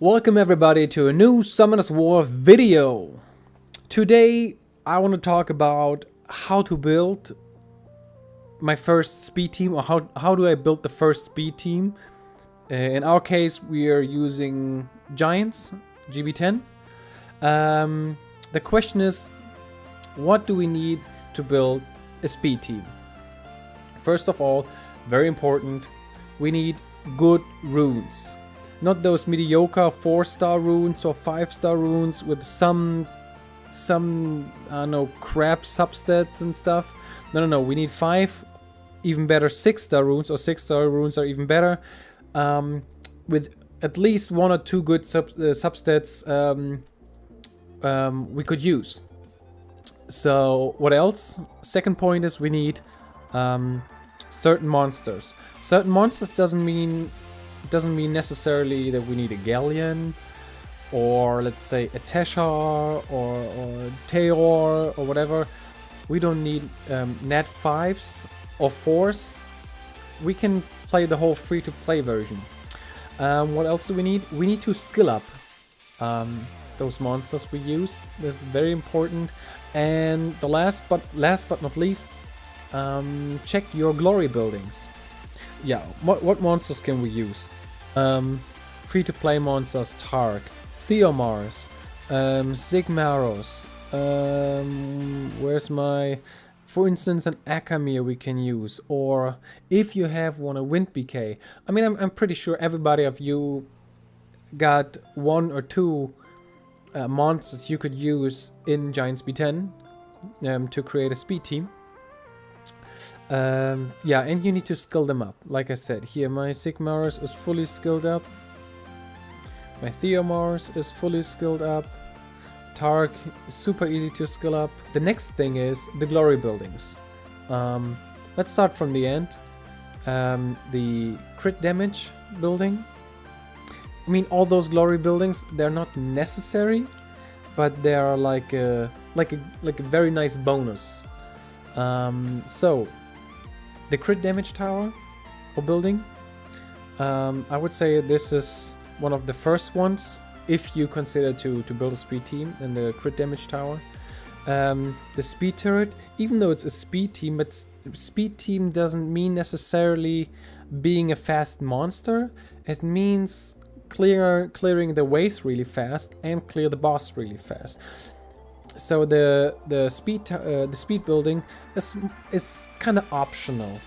Welcome everybody to a new Summoners War video. Today I want to talk about how to build my first speed team, or how do I build the first speed team. In our case we are using Giants, GB10. The question is, what do we need to build a speed team? First of all, very important, we need good runes. Not those mediocre 4-star runes or 5-star runes with some I don't know, crap substats and stuff. No, we need 5, even better 6-star runes, or 6-star runes are even better, with at least 1 or 2 good substats we could use. So what else? Second point is we need certain monsters. Certain monsters doesn't mean necessarily that we need a Galleon, or let's say a Teshar, or Teor, or whatever. We don't need net 5s or 4s. We can play the whole free-to-play version. What else do we need? We need to skill up those monsters we use. This is very important. And the last but not least, check your glory buildings. Yeah, what monsters can we use? Free-to-play monsters: Tark, Theomars, Sigmaros. Where's my... For instance, an Akamir we can use, or if you have one, a Wind BK. I mean, I'm pretty sure everybody of you got 1 or 2 monsters you could use in Giants B10 to create a speed team. Yeah, and you need to skill them up. Like I said, here my Sigmaros is fully skilled up. My Theomars is fully skilled up. Tark is super easy to skill up. The next thing is the glory buildings. Let's start from the end. The crit damage building. I mean, all those glory buildings, they're not necessary, but they are like a very nice bonus. So the crit damage tower or building, I would say this is one of the first ones if you consider to build a speed team, in the crit damage tower. The speed turret, even though it's a speed team, but speed team doesn't mean necessarily being a fast monster. It means clearing the waves really fast and clear the boss really fast. So the speed building is kind of optional.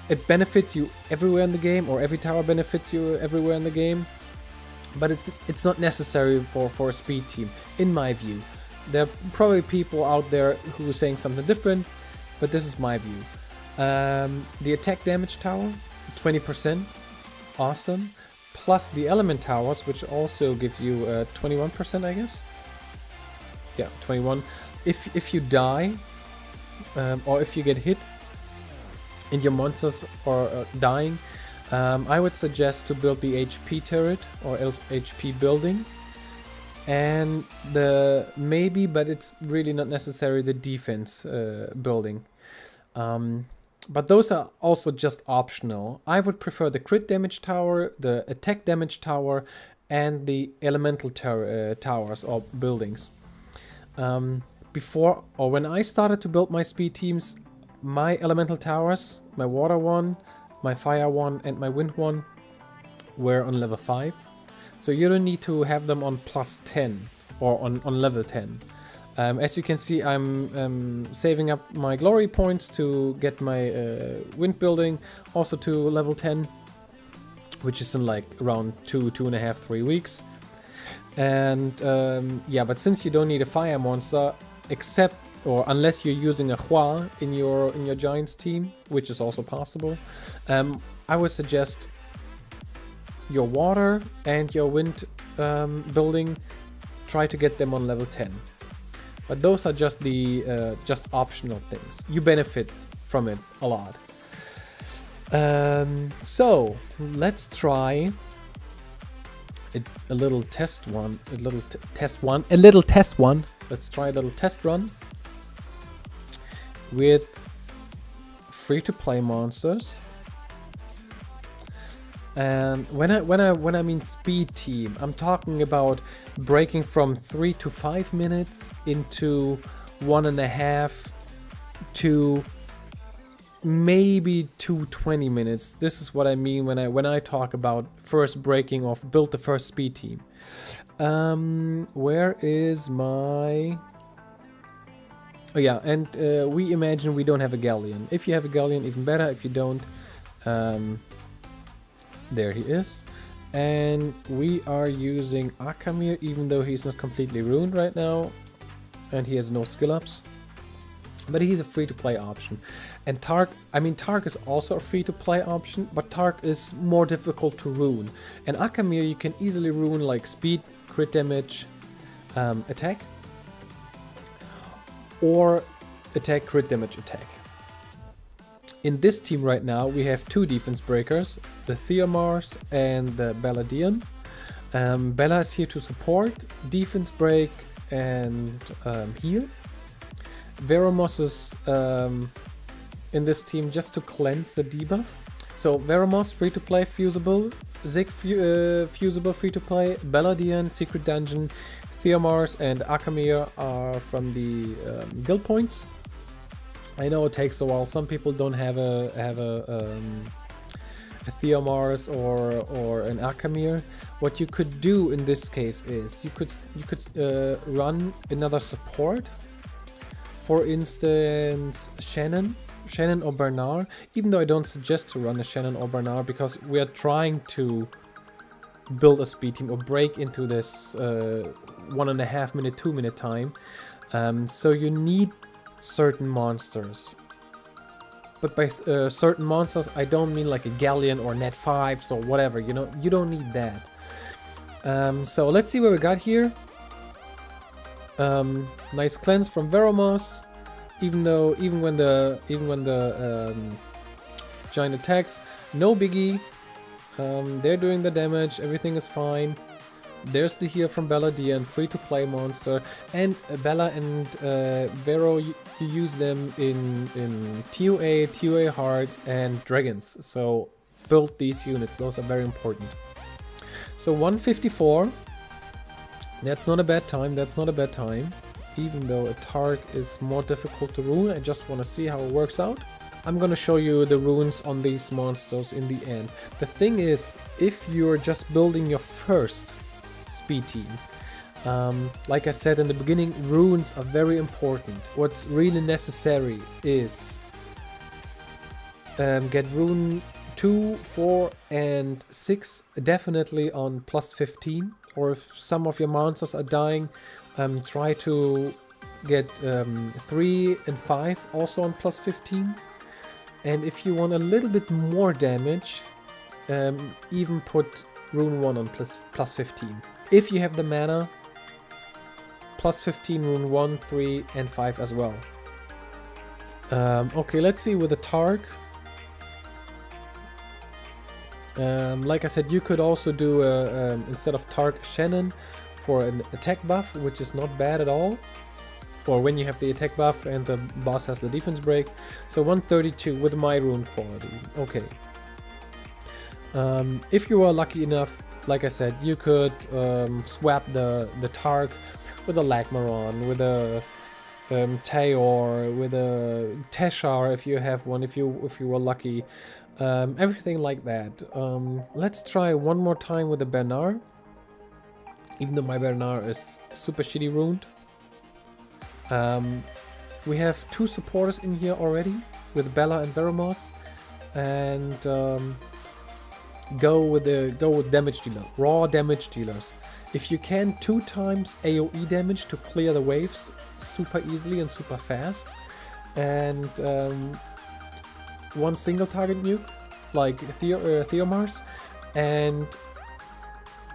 It benefits you everywhere in the game, or every tower benefits you everywhere in the game, but it's not necessary for a speed team, in my view. There are probably people out there who are saying something different, but this is my view. The attack damage tower, 20%, awesome. Plus the element towers, which also give you 21%, I guess. Yeah, 21. If you die, or if you get hit and your monsters are dying, I would suggest to build the HP turret or HP building, and but it's really not necessary, the defense building. But those are also just optional. I would prefer the crit damage tower, the attack damage tower, and the elemental towers or buildings. Before, or when I started to build my speed teams, my elemental towers, my water one, my fire one, and my wind one were on level 5. So you don't need to have them on plus 10 or on level 10. As you can see, I'm saving up my glory points to get my wind building also to level 10, which is in like around 2.5, 3 weeks. And yeah, but since you don't need a fire monster, except or unless you're using a Hua in your Giants team, which is also possible, I would suggest your water and your wind building, try to get them on level 10. But those are just the just optional things. You benefit from it a lot. So let's try a little test one. Let's try a little test run with free-to-play monsters. And when I mean speed team, I'm talking about breaking from 3 to 5 minutes into 1.5 to maybe 2 20 minutes. This is what I mean when I talk about first breaking of build the first speed team. Where is my... Oh yeah, and we imagine we don't have a galleon. If you have a galleon, even better. If you don't, there he is. And we are using Akamir, even though he's not completely ruined right now, and he has no skill ups. But he's a free-to-play option. And Tark, I mean, Tark is also a free-to-play option, but Tark is more difficult to ruin. And Akamir, you can easily ruin like speed, crit damage, attack, or attack, crit damage, attack. In this team right now, we have 2 defense breakers, the Theomars and the Belladian. Bella is here to support, defense break, and heal. Veromos is in this team just to cleanse the debuff. So Veromos, free to play, fusible. Zig, fusible, free to play. Belladian, secret dungeon. Theomars and Akamir are from the guild points. I know it takes a while. Some people don't have a Theomars or an Akamir. What you could do in this case is you could run another support. For instance, Shannon or Bernard, even though I don't suggest to run a Shannon or Bernard because we are trying to build a speed team or break into this 1.5 minute, 2 minute time. So you need certain monsters. But by certain monsters, I don't mean like a Galleon or Net 5s or whatever, you know, you don't need that. So let's see what we got here. Nice cleanse from Veromos. Even when the giant attacks, no biggie. They're doing the damage, everything is fine. There's the heal from Belladian, free to play monster, and Bella and Vero, you use them in TOA, TOA hard, and dragons. So build these units; those are very important. So 154. That's not a bad time. That's not a bad time. Even though a Tark is more difficult to ruin, I just want to see how it works out. I'm gonna show you the runes on these monsters in the end. The thing is, if you're just building your first speed team, like I said in the beginning, runes are very important. What's really necessary is get rune 2, 4, and 6 definitely on plus 15. Or if some of your monsters are dying, try to get 3 and 5 also on plus 15. And if you want a little bit more damage, even put rune 1 on plus 15. If you have the mana, plus 15 rune 1, 3 and 5 as well. Okay, let's see with the Tark. Like I said, you could also do instead of Tark, Shannon for an attack buff, which is not bad at all. Or when you have the attack buff and the boss has the defense break. So 132 with my rune quality. Okay. If you are lucky enough, like I said, you could swap the Tark with a Lagmaron, with a Tayor, with a Teshar if you have one, if you were lucky. Everything like that. Let's try one more time with the Bernard. Even though my Bernard is super shitty ruined. We have 2 supporters in here already with Bella and Veromos, and go with damage dealer, raw damage dealers. If you can 2 times AoE damage to clear the waves super easily and super fast, and 1 single target nuke like Theomars, and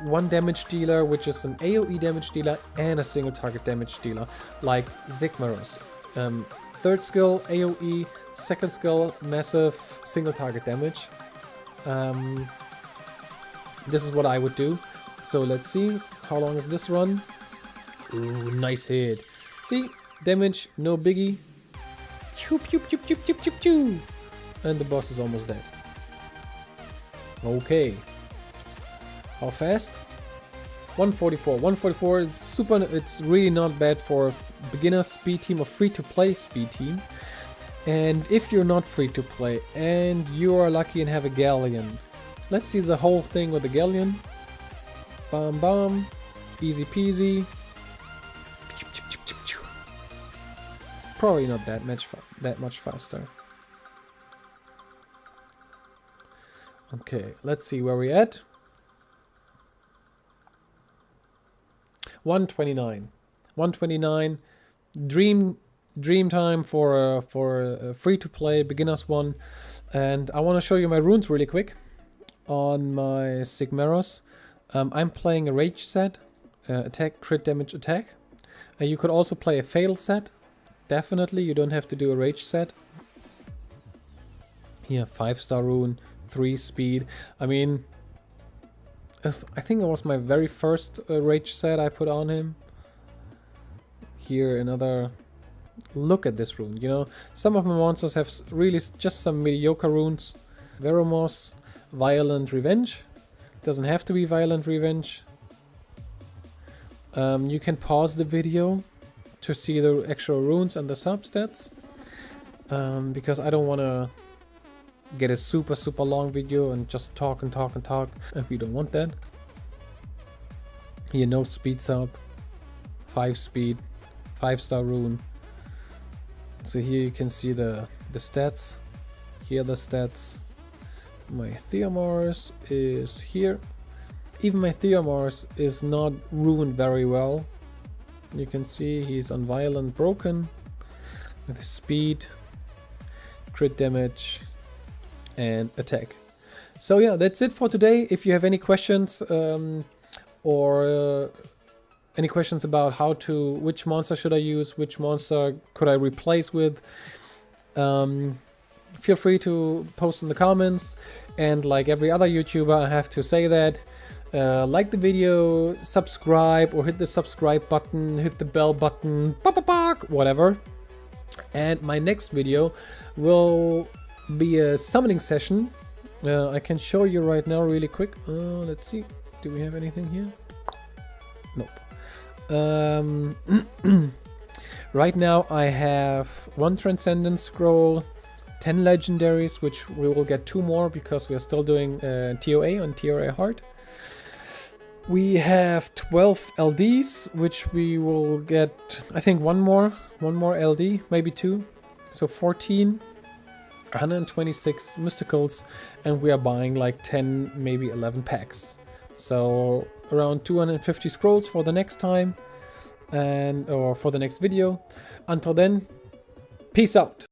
1 damage dealer, which is an AoE damage dealer and a single target damage dealer, like Zigmaros. 3rd skill AoE, 2nd skill massive single target damage. This is what I would do. So let's see, how long is this run? Ooh, nice hit. See, damage, no biggie. Pew, pew, pew, pew, pew, pew, pew. And the boss is almost dead. Okay. How fast? 144. 144 is super. It's really not bad for a beginner speed team or free-to-play speed team. And if you're not free-to-play and you are lucky and have a galleon, let's see the whole thing with the galleon. Bam bam, easy peasy. It's probably not that much faster. Okay, let's see where we're at. 129. 129. Dream time for a free-to-play beginners one. And I want to show you my runes really quick on my Sigmaros. I'm playing a rage set, attack, crit damage, attack. You could also play a fail set. Definitely, you don't have to do a rage set. Here, 5-star rune, 3 speed. I mean, I think it was my very first rage set I put on him. Here, another look at this rune. You know, some of my monsters have really just some mediocre runes. Veromos, Violent Revenge. Doesn't have to be Violent Revenge. You can pause the video to see the actual runes and the substats. Because I don't want to get a super long video and just talk and talk and talk. And we don't want that. Here, no speed sub. 5 speed. 5-star rune. So here you can see the stats. Here are the stats. My Theomars is here. Even my Theomars is not ruined very well. You can see he's on violent broken with speed, crit damage, and attack. So yeah, that's it for today. If you have any questions or any questions about which monster should I use, which monster could I replace with, feel free to post in the comments. And like every other YouTuber, I have to say that like the video, subscribe, or hit the subscribe button, hit the bell button, whatever. And my next video will be a summoning session. I can show you right now really quick. Let's see, do we have anything here? Nope. Right now I have 1 Transcendence Scroll, 10 Legendaries, which we will get 2 more because we are still doing TOA on TOA Heart. We have 12 LDs, which we will get, I think, one more LD, maybe 2. So 14, 126 Mysticals, and we are buying like 10, maybe 11 packs. So around 250 scrolls for the next time, or for the next video. Until then, peace out.